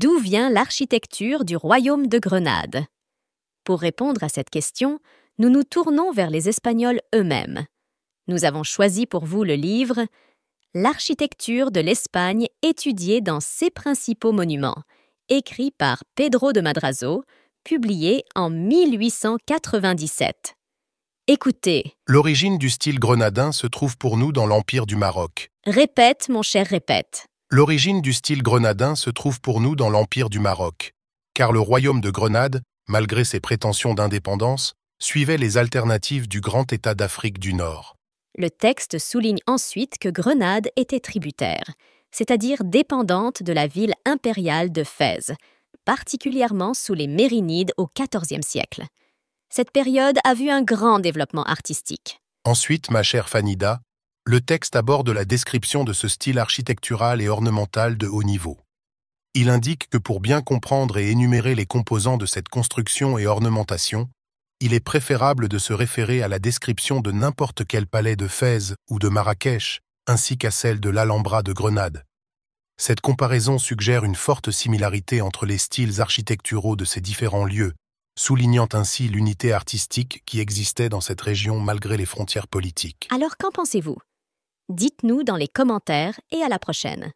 D'où vient l'architecture du royaume de Grenade? Pour répondre à cette question, nous nous tournons vers les Espagnols eux-mêmes. Nous avons choisi pour vous le livre « L'architecture de l'Espagne étudiée dans ses principaux monuments », écrit par Pedro de Madrazo, publié en 1897. Écoutez. L'origine du style grenadin se trouve pour nous dans l'Empire du Maroc. Répète, mon cher, répète. L'origine du style grenadin se trouve pour nous dans l'Empire du Maroc, car le royaume de Grenade, malgré ses prétentions d'indépendance, suivait les alternatives du grand État d'Afrique du Nord. Le texte souligne ensuite que Grenade était tributaire, c'est-à-dire dépendante de la ville impériale de Fès, particulièrement sous les Mérinides au XIVe siècle. Cette période a vu un grand développement artistique. Ensuite, ma chère Fanida, le texte aborde la description de ce style architectural et ornemental de haut niveau. Il indique que pour bien comprendre et énumérer les composants de cette construction et ornementation, il est préférable de se référer à la description de n'importe quel palais de Fès ou de Marrakech, ainsi qu'à celle de l'Alhambra de Grenade. Cette comparaison suggère une forte similarité entre les styles architecturaux de ces différents lieux, soulignant ainsi l'unité artistique qui existait dans cette région malgré les frontières politiques. Alors qu'en pensez-vous? Dites-nous dans les commentaires et à la prochaine.